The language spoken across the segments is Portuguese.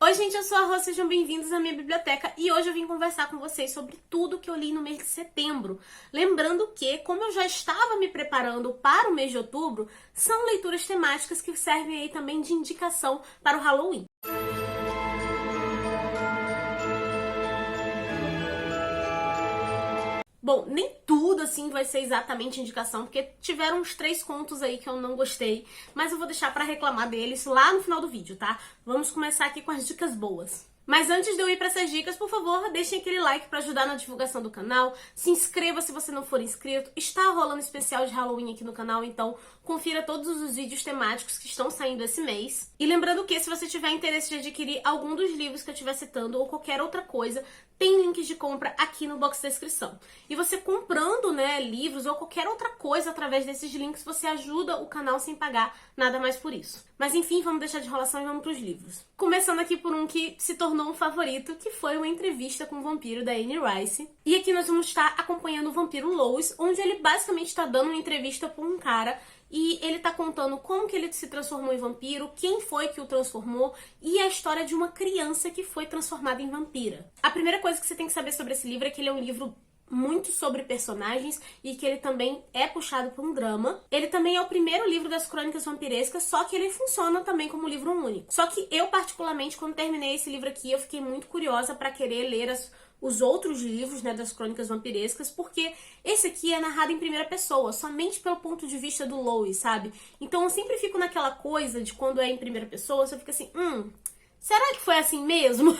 Oi gente, eu sou a Rô, sejam bem-vindos à minha biblioteca e hoje eu vim conversar com vocês sobre tudo que eu li no mês de setembro. Lembrando que, como eu já estava me preparando para o mês de outubro, são leituras temáticas que servem aí também de indicação para o Halloween. Bom, nem tudo assim vai ser exatamente indicação, porque tiveram uns 3 contos aí que eu não gostei, mas eu vou deixar pra reclamar deles lá no final do vídeo, tá? Vamos começar aqui com as dicas boas. Mas antes de eu ir para essas dicas, por favor, deixem aquele like para ajudar na divulgação do canal. Se inscreva se você não for inscrito. Está rolando especial de Halloween aqui no canal, então confira todos os vídeos temáticos que estão saindo esse mês. E lembrando que se você tiver interesse de adquirir algum dos livros que eu estiver citando ou qualquer outra coisa, tem links de compra aqui no box da descrição. E você comprando, livros ou qualquer outra coisa através desses links, você ajuda o canal sem pagar nada mais por isso. Mas enfim, vamos deixar de enrolação e vamos para os livros. Começando aqui por um que se tornou um favorito, que foi uma entrevista com o vampiro da Anne Rice. E aqui nós vamos estar acompanhando o vampiro Louis, onde ele basicamente está dando uma entrevista para um cara e ele tá contando como que ele se transformou em vampiro, quem foi que o transformou e a história de uma criança que foi transformada em vampira. A primeira coisa que você tem que saber sobre esse livro é que ele é um livro muito sobre personagens e que ele também é puxado por um drama. Ele também é o primeiro livro das crônicas vampirescas, só que ele funciona também como livro único. Só que eu, particularmente, quando terminei esse livro aqui, eu fiquei muito curiosa para querer ler os outros livros, das crônicas vampirescas, porque esse aqui é narrado em primeira pessoa, somente pelo ponto de vista do Louis, sabe? Então eu sempre fico naquela coisa de quando é em primeira pessoa, você fica assim, será que foi assim mesmo?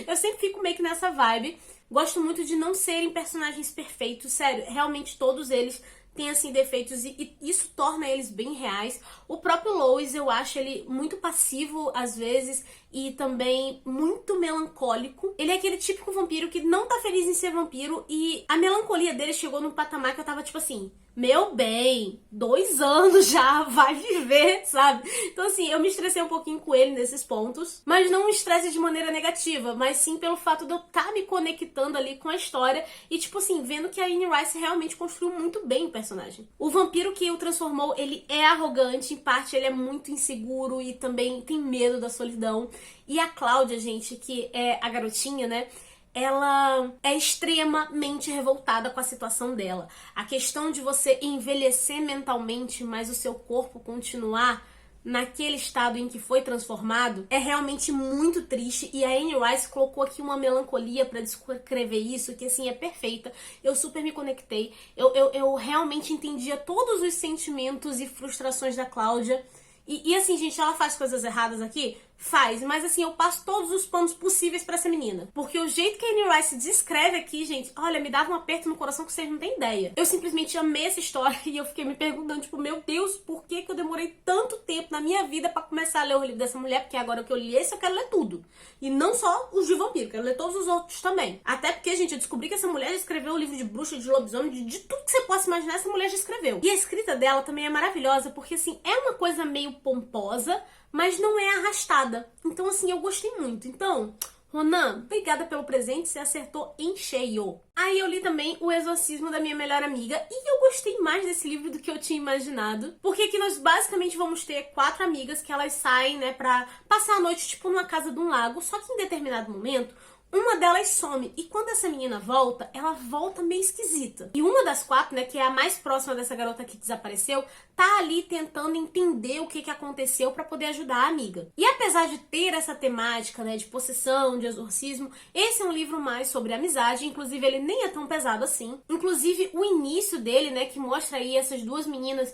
Eu sempre fico meio que nessa vibe. Gosto muito de não serem personagens perfeitos, sério, realmente todos eles têm assim defeitos e isso torna eles bem reais. O próprio Louis, eu acho ele muito passivo às vezes e também muito melancólico. Ele é aquele típico vampiro que não tá feliz em ser vampiro e a melancolia dele chegou num patamar que eu tava tipo assim, meu bem, 2 anos já, vai viver, sabe? Então assim, eu me estressei um pouquinho com ele nesses pontos, mas não um estresse de maneira negativa, mas sim pelo fato de eu estar me conectando ali com a história e tipo assim, vendo que a Anne Rice realmente construiu muito bem o personagem. O vampiro que o transformou, ele é arrogante, em parte ele é muito inseguro e também tem medo da solidão. E a Cláudia, gente, que é a garotinha, ela é extremamente revoltada com a situação dela. A questão de você envelhecer mentalmente, mas o seu corpo continuar naquele estado em que foi transformado é realmente muito triste e a Anne Rice colocou aqui uma melancolia pra descrever isso que assim é perfeita. Eu super me conectei, eu realmente entendia todos os sentimentos e frustrações da Cláudia e assim, gente, ela faz coisas erradas aqui? Faz, mas assim, eu passo todos os panos possíveis pra essa menina. Porque o jeito que a Anne Rice descreve aqui, gente, olha, me dava um aperto no coração que vocês não têm ideia. Eu simplesmente amei essa história e eu fiquei me perguntando, tipo, meu Deus, por que eu demorei tanto tempo na minha vida pra começar a ler o livro dessa mulher? Porque agora que eu li esse, eu quero ler tudo. E não só os de vampiro, quero ler todos os outros também. Até porque, gente, eu descobri que essa mulher já escreveu o livro de bruxa, de lobisomem, de tudo que você possa imaginar, essa mulher já escreveu. E a escrita dela também é maravilhosa, porque assim, é uma coisa meio pomposa, mas não é arrastada. Então, assim, eu gostei muito. Então, Ronan, obrigada pelo presente, você acertou em cheio. Aí eu li também O Exorcismo da Minha Melhor Amiga e eu gostei mais desse livro do que eu tinha imaginado. Porque aqui nós basicamente vamos ter 4 amigas que elas saem, pra passar a noite, tipo, numa casa de um lago. Só que em determinado momento, uma delas some, e quando essa menina volta, ela volta meio esquisita. E uma das 4, que é a mais próxima dessa garota que desapareceu, tá ali tentando entender o que aconteceu pra poder ajudar a amiga. E apesar de ter essa temática, de possessão, de exorcismo, esse é um livro mais sobre amizade, inclusive ele nem é tão pesado assim. Inclusive o início dele, que mostra aí essas 2 meninas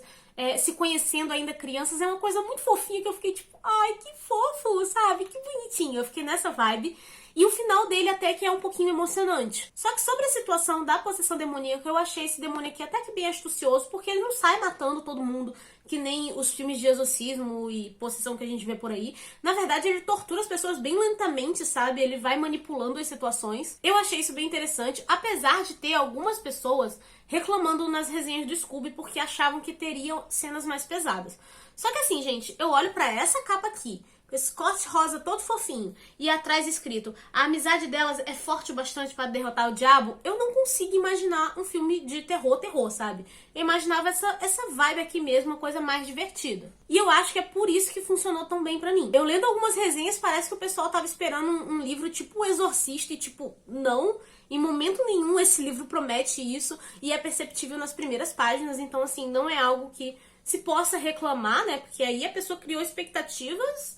se conhecendo ainda crianças, é uma coisa muito fofinha que eu fiquei tipo, ai, que fofo, sabe? Que bonitinho. Eu fiquei nessa vibe. E o final dele até que é um pouquinho emocionante. Só que sobre a situação da possessão demoníaca, eu achei esse demônio aqui até que bem astucioso, porque ele não sai matando todo mundo, que nem os filmes de exorcismo e possessão que a gente vê por aí. Na verdade, ele tortura as pessoas bem lentamente, sabe? Ele vai manipulando as situações. Eu achei isso bem interessante, apesar de ter algumas pessoas reclamando nas resenhas do Scooby porque achavam que teriam cenas mais pesadas. Só que assim, gente, eu olho pra essa capa aqui, esse corte rosa todo fofinho, e atrás escrito, a amizade delas é forte o bastante para derrotar o diabo, eu não consigo imaginar um filme de terror, sabe? Eu imaginava essa vibe aqui mesmo, uma coisa mais divertida. E eu acho que é por isso que funcionou tão bem pra mim. Eu lendo algumas resenhas, parece que o pessoal tava esperando um livro tipo O Exorcista, e tipo, não, em momento nenhum esse livro promete isso, e é perceptível nas primeiras páginas, então assim, não é algo que se possa reclamar, né? Porque aí a pessoa criou expectativas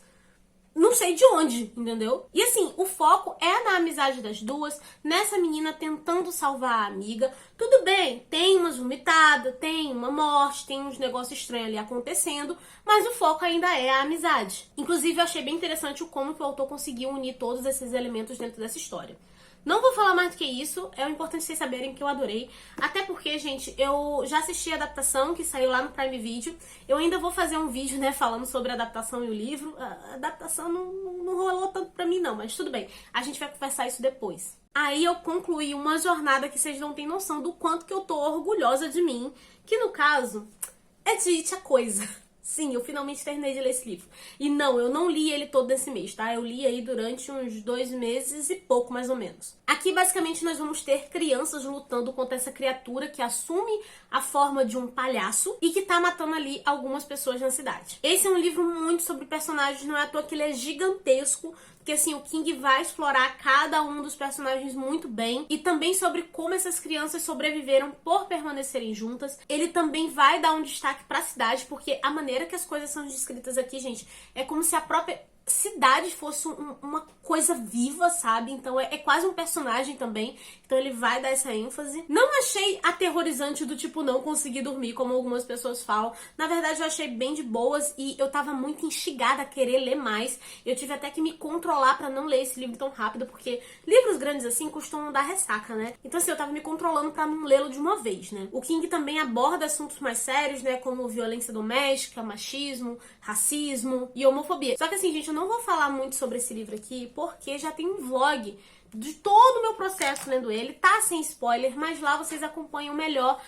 não sei de onde, entendeu? E assim, o foco é na amizade das duas, nessa menina tentando salvar a amiga. Tudo bem, tem umas vomitadas, tem uma morte, tem uns negócios estranhos ali acontecendo, mas o foco ainda é a amizade. Inclusive, eu achei bem interessante como que o autor conseguiu unir todos esses elementos dentro dessa história. Não vou falar mais do que isso, é importante vocês saberem que eu adorei. Até porque, gente, eu já assisti a adaptação que saiu lá no Prime Video. Eu ainda vou fazer um vídeo, né, falando sobre a adaptação e o livro. A adaptação não rolou tanto pra mim não, mas tudo bem. A gente vai conversar isso depois. Aí eu concluí uma jornada que vocês não têm noção do quanto que eu tô orgulhosa de mim. Que no caso, é de It a Coisa. Sim, eu finalmente terminei de ler esse livro. E não, eu não li ele todo esse mês, tá? Eu li aí durante uns 2 meses e pouco, mais ou menos. Aqui, basicamente, nós vamos ter crianças lutando contra essa criatura que assume a forma de um palhaço e que tá matando ali algumas pessoas na cidade. Esse é um livro muito sobre personagens, não é à toa que ele é gigantesco, porque assim, o King vai explorar cada um dos personagens muito bem e também sobre como essas crianças sobreviveram por permanecerem juntas. Ele também vai dar um destaque pra cidade, porque a maneira que as coisas são descritas aqui, gente, é como se a própria cidade fosse uma coisa viva, sabe? Então é quase um personagem também. Então ele vai dar essa ênfase. Não achei aterrorizante do tipo não conseguir dormir, como algumas pessoas falam. Na verdade eu achei bem de boas e eu tava muito instigada a querer ler mais. Eu tive até que me controlar pra não ler esse livro tão rápido, porque livros grandes assim costumam dar ressaca, né? Então assim, eu tava me controlando pra não lê-lo de uma vez, né? O King também aborda assuntos mais sérios, né? Como violência doméstica, machismo, racismo e homofobia. Só que assim, gente, eu não vou falar muito sobre esse livro aqui, porque já tem um vlog de todo o meu processo lendo ele, tá sem spoiler, mas lá vocês acompanham melhor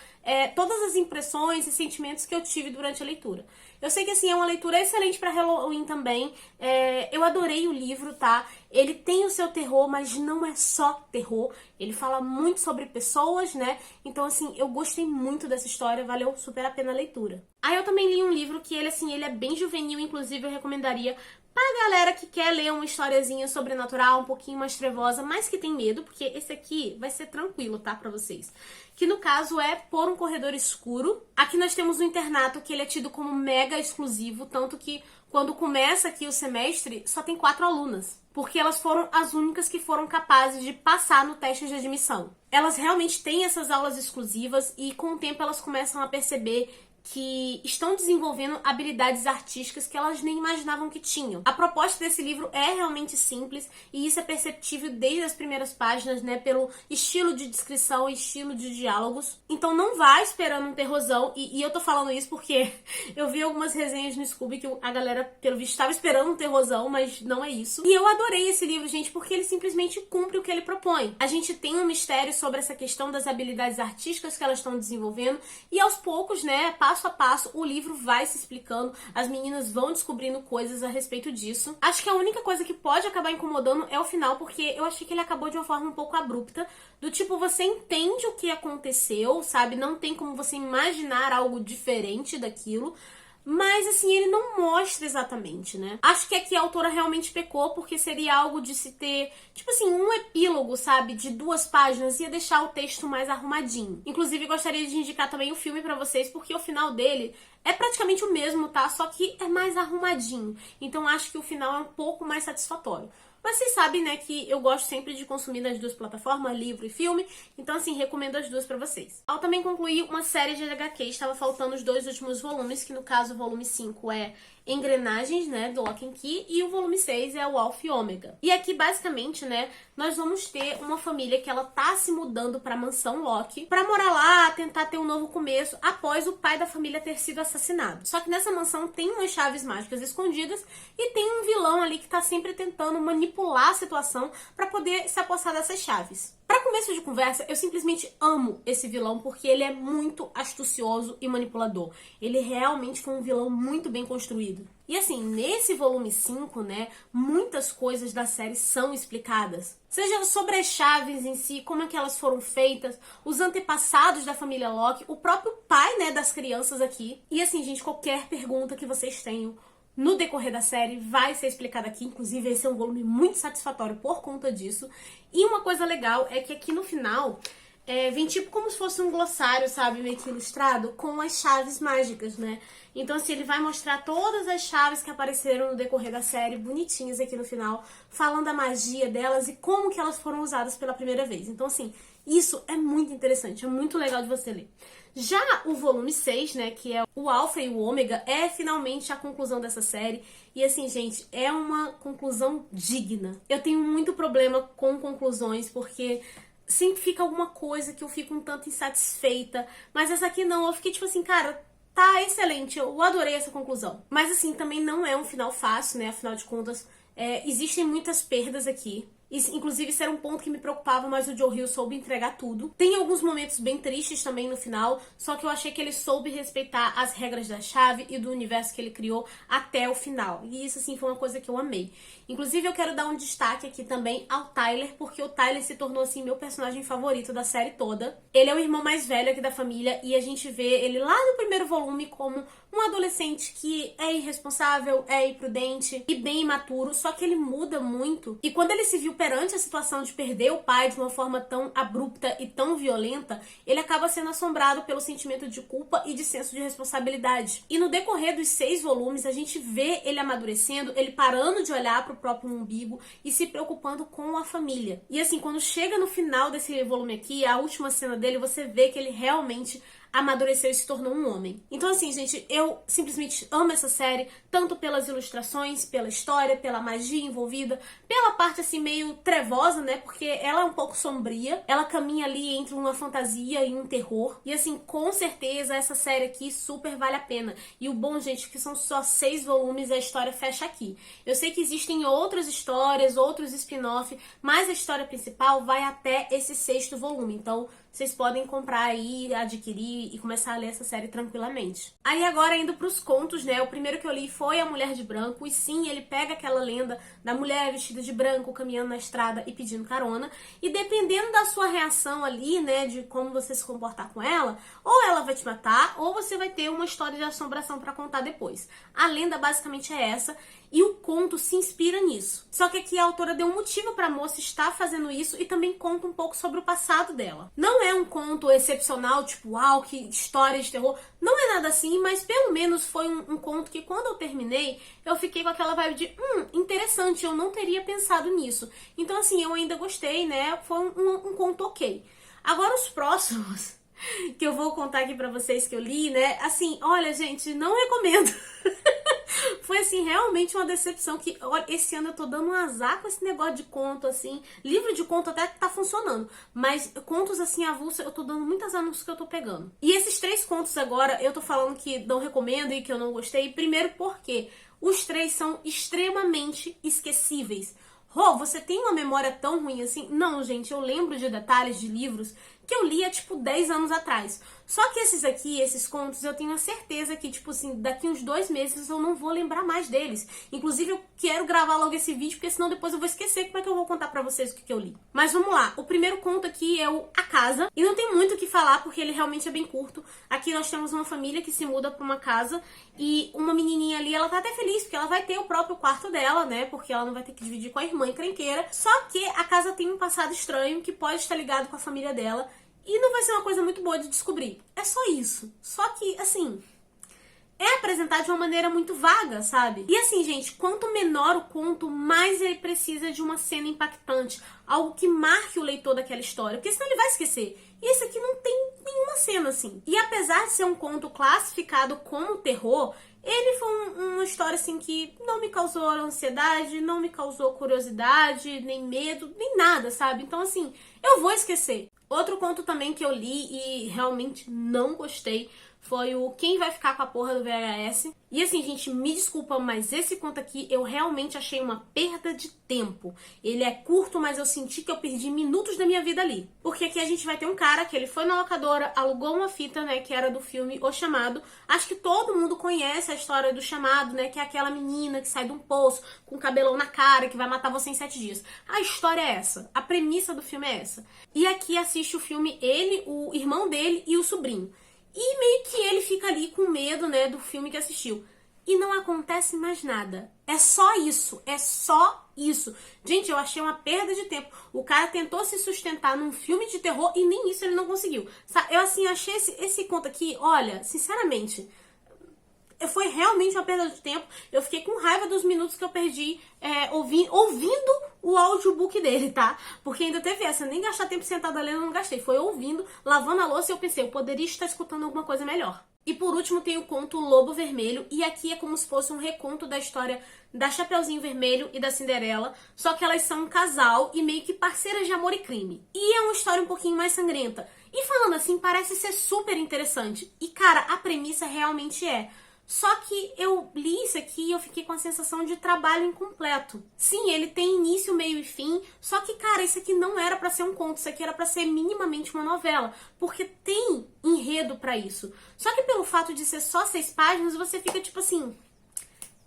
todas as impressões e sentimentos que eu tive durante a leitura. Eu sei que assim, é uma leitura excelente pra Halloween também, eu adorei o livro, tá? Ele tem o seu terror, mas não é só terror, ele fala muito sobre pessoas, né? Então assim, eu gostei muito dessa história, valeu super a pena a leitura. Aí eu também li um livro que ele assim, ele é bem juvenil, inclusive eu recomendaria pra galera que quer ler uma historiazinha sobrenatural, um pouquinho mais trevosa, mas que tem medo, porque esse aqui vai ser tranquilo, tá, pra vocês. Que no caso é Por um Corredor Escuro. Aqui nós temos um internato que ele é tido como mega exclusivo, tanto que quando começa aqui o semestre, só tem 4 alunas. Porque elas foram as únicas que foram capazes de passar no teste de admissão. Elas realmente têm essas aulas exclusivas e com o tempo elas começam a perceber que estão desenvolvendo habilidades artísticas que elas nem imaginavam que tinham. A proposta desse livro é realmente simples e isso é perceptível desde as primeiras páginas, né, pelo estilo de descrição e estilo de diálogos. Então não vá esperando um terrorzão, e eu tô falando isso porque eu vi algumas resenhas no Scooby que a galera, pelo visto, estava esperando um terrorzão, mas não é isso. E eu adorei esse livro, gente, porque ele simplesmente cumpre o que ele propõe. A gente tem um mistério sobre essa questão das habilidades artísticas que elas estão desenvolvendo e aos poucos, né, passo a passo, o livro vai se explicando, as meninas vão descobrindo coisas a respeito disso. Acho que a única coisa que pode acabar incomodando é o final, porque eu achei que ele acabou de uma forma um pouco abrupta, do tipo, você entende o que aconteceu, sabe? Não tem como você imaginar algo diferente daquilo, mas assim, ele não mostra exatamente, né? Acho que aqui a autora realmente pecou, porque seria algo de se ter, tipo assim, um epílogo, sabe? De 2 páginas, ia deixar o texto mais arrumadinho. Inclusive, gostaria de indicar também o filme pra vocês, porque o final dele é praticamente o mesmo, tá? Só que é mais arrumadinho. Então acho que o final é um pouco mais satisfatório. Mas vocês sabem, né, que eu gosto sempre de consumir nas 2 plataformas, livro e filme, então assim, recomendo as 2 pra vocês. Eu também concluí uma série de HQ, estava faltando os 2 últimos volumes, que no caso o volume 5 é Engrenagens, né, do Lock and Key, e o volume 6 é o Alpha e Ômega. E aqui, basicamente, né, nós vamos ter uma família que ela tá se mudando pra mansão Locke, pra morar lá, tentar ter um novo começo, após o pai da família ter sido assassinado. Só que nessa mansão tem umas chaves mágicas escondidas, e tem um vilão ali que tá sempre tentando manipular a situação pra poder se apossar dessas chaves. Pra começo de conversa, eu simplesmente amo esse vilão porque ele é muito astucioso e manipulador. Ele realmente foi um vilão muito bem construído. E assim, nesse volume 5, né, muitas coisas da série são explicadas. Seja sobre as chaves em si, como é que elas foram feitas, os antepassados da família Locke, o próprio pai, né, das crianças aqui. E assim, gente, qualquer pergunta que vocês tenham no decorrer da série vai ser explicada aqui. Inclusive, esse é um volume muito satisfatório por conta disso. E uma coisa legal é que aqui no final vem tipo como se fosse um glossário, sabe, meio que ilustrado, com as chaves mágicas, né? Então, assim, ele vai mostrar todas as chaves que apareceram no decorrer da série, bonitinhas aqui no final, falando a magia delas e como que elas foram usadas pela primeira vez. Então, assim, isso é muito interessante, é muito legal de você ler. Já o volume 6, né, que é o Alpha e o Ômega, é finalmente a conclusão dessa série. E assim, gente, é uma conclusão digna. Eu tenho muito problema com conclusões, porque sempre fica alguma coisa que eu fico um tanto insatisfeita. Mas essa aqui não, eu fiquei tipo assim, cara, tá excelente, eu adorei essa conclusão. Mas assim, também não é um final fácil, né, afinal de contas, existem muitas perdas aqui. Inclusive, isso era um ponto que me preocupava, mas o Joe Hill soube entregar tudo. Tem alguns momentos bem tristes também no final, só que eu achei que ele soube respeitar as regras da chave e do universo que ele criou até o final. E isso, assim, foi uma coisa que eu amei. Inclusive, eu quero dar um destaque aqui também ao Tyler, porque o Tyler se tornou, assim, meu personagem favorito da série toda. Ele é o irmão mais velho aqui da família e a gente vê ele lá no primeiro volume como um adolescente que é irresponsável, é imprudente e bem imaturo, só que ele muda muito. E quando ele se viu perante a situação de perder o pai de uma forma tão abrupta e tão violenta, ele acaba sendo assombrado pelo sentimento de culpa e de senso de responsabilidade. E no decorrer dos 6 volumes, a gente vê ele amadurecendo, ele parando de olhar pro próprio umbigo e se preocupando com a família. E assim, quando chega no final desse volume aqui, a última cena dele, você vê que ele realmente amadureceu e se tornou um homem. Então assim, gente, eu simplesmente amo essa série, tanto pelas ilustrações, pela história, pela magia envolvida, pela parte assim meio trevosa, né, porque ela é um pouco sombria, ela caminha ali entre uma fantasia e um terror, e assim, com certeza essa série aqui super vale a pena. E o bom, gente, é que são só 6 volumes e a história fecha aqui. Eu sei que existem outras histórias, outros spin-off, mas a história principal vai até esse 6º volume, então vocês podem comprar aí, adquirir e começar a ler essa série tranquilamente. Aí agora indo pros contos, né? O primeiro que eu li foi A Mulher de Branco. E sim, ele pega aquela lenda da mulher vestida de branco, caminhando na estrada e pedindo carona. E dependendo da sua reação ali, né? De como você se comportar com ela, ou ela vai te matar, ou você vai ter uma história de assombração pra contar depois. A lenda basicamente é essa. E o conto se inspira nisso. Só que aqui a autora deu um motivo pra moça estar fazendo isso e também conta um pouco sobre o passado dela. Não é um conto excepcional, tipo, uau, que história de terror. Não é nada assim, mas pelo menos foi um conto que quando eu terminei, eu fiquei com aquela vibe de, interessante, eu não teria pensado nisso. Então assim, eu ainda gostei, né? Foi um conto ok. Agora os próximos que eu vou contar aqui pra vocês que eu li, né? Assim, olha, gente, não recomendo. Foi, assim, realmente uma decepção que, olha, esse ano eu tô dando um azar com esse negócio de conto, assim. Livro de conto até que tá funcionando, mas contos, assim, avulsos, eu tô dando muitas anúncios que eu tô pegando. E esses 3 contos agora, eu tô falando que não recomendo e que eu não gostei, primeiro porque os 3 são extremamente esquecíveis. Rô, você tem uma memória tão ruim assim? Não, gente, eu lembro de detalhes de livros que eu li há, tipo, 10 anos atrás. Só que esses aqui, esses contos, eu tenho a certeza que, tipo assim, daqui uns 2 meses eu não vou lembrar mais deles. Inclusive, eu quero gravar logo esse vídeo, porque senão depois eu vou esquecer como é que eu vou contar pra vocês o que eu li. Mas vamos lá. O primeiro conto aqui é o A Casa. E não tem muito o que falar, porque ele realmente é bem curto. Aqui nós temos uma família que se muda pra uma casa e uma menininha ali, ela tá até feliz, porque ela vai ter o próprio quarto dela, né? Porque ela não vai ter que dividir com a irmã encrenqueira. Só que a casa tem um passado estranho que pode estar ligado com a família dela. E não vai ser uma coisa muito boa de descobrir. É só isso. Só que, assim, é apresentado de uma maneira muito vaga, sabe? E assim, gente, quanto menor o conto, mais ele precisa de uma cena impactante. Algo que marque o leitor daquela história. Porque senão ele vai esquecer. E esse aqui não tem nenhuma cena, assim. E apesar de ser um conto classificado como terror, ele foi uma história, assim, que não me causou ansiedade, não me causou curiosidade, nem medo, nem nada, sabe? Então, assim, eu vou esquecer. Outro conto também que eu li e realmente não gostei foi o Quem Vai Ficar com a Porra do VHS. E assim, gente, me desculpa, mas esse conto aqui eu realmente achei uma perda de tempo. Ele é curto, mas eu senti que eu perdi minutos da minha vida ali. Porque aqui a gente vai ter um cara que ele foi na locadora, alugou uma fita, né, que era do filme O Chamado. Acho que todo mundo conhece a história do Chamado, né, que é aquela menina que sai de um poço com cabelão na cara, que vai matar você em 7 dias. A história é essa, a premissa do filme é essa. E aqui assiste o filme ele, o irmão dele e o sobrinho. E meio que ele fica ali com medo, né, do filme que assistiu. E não acontece mais nada. É só isso. É só isso. Gente, eu achei uma perda de tempo. O cara tentou se sustentar num filme de terror e nem isso ele não conseguiu. Eu, assim, achei esse conto aqui, olha, sinceramente, foi realmente uma perda de tempo. Eu fiquei com raiva dos minutos que eu perdi ouvindo o audiobook dele, tá? Porque ainda teve essa, nem gastar tempo sentada lendo, eu não gastei. Foi ouvindo, lavando a louça e eu pensei, eu poderia estar escutando alguma coisa melhor. E por último tem o conto Lobo Vermelho, e aqui é como se fosse um reconto da história da Chapeuzinho Vermelho e da Cinderela, só que elas são um casal e meio que parceiras de amor e crime. E é uma história um pouquinho mais sangrenta. E falando assim, parece ser super interessante. E cara, a premissa realmente é. Só que eu li isso aqui e eu fiquei com a sensação de trabalho incompleto. Sim, ele tem início, meio e fim, só que, cara, isso aqui não era pra ser um conto, isso aqui era pra ser minimamente uma novela, porque tem enredo pra isso. Só que pelo fato de ser só 6 páginas, você fica tipo assim...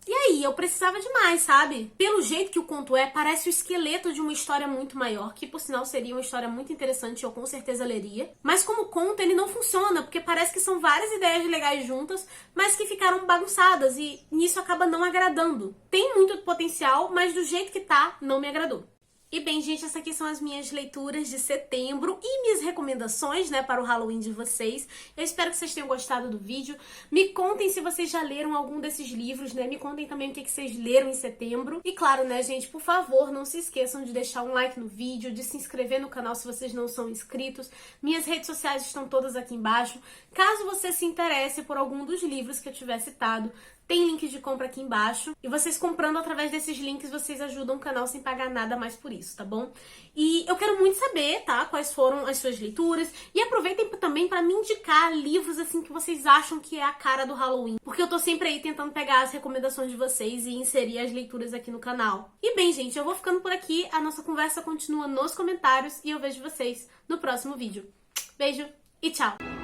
E aí, eu precisava de mais, sabe? Pelo jeito que o conto é, parece o esqueleto de uma história muito maior, que por sinal seria uma história muito interessante, eu com certeza leria. Mas como conto, ele não funciona, porque parece que são várias ideias legais juntas, mas que ficaram bagunçadas e nisso acaba não agradando. Tem muito potencial, mas do jeito que tá, não me agradou. E bem, gente, essas aqui são as minhas leituras de setembro e minhas recomendações, né, para o Halloween de vocês. Eu espero que vocês tenham gostado do vídeo. Me contem se vocês já leram algum desses livros, né? Me contem também o que vocês leram em setembro. E claro, né, gente, por favor, não se esqueçam de deixar um like no vídeo, de se inscrever no canal se vocês não são inscritos. Minhas redes sociais estão todas aqui embaixo. Caso você se interesse por algum dos livros que eu tiver citado, tem link de compra aqui embaixo. E vocês comprando através desses links, vocês ajudam o canal sem pagar nada mais por isso, tá bom? E eu quero muito saber, tá? Quais foram as suas leituras. E aproveitem também pra me indicar livros, assim, que vocês acham que é a cara do Halloween. Porque eu tô sempre aí tentando pegar as recomendações de vocês e inserir as leituras aqui no canal. E bem, gente, eu vou ficando por aqui. A nossa conversa continua nos comentários. E eu vejo vocês no próximo vídeo. Beijo e tchau!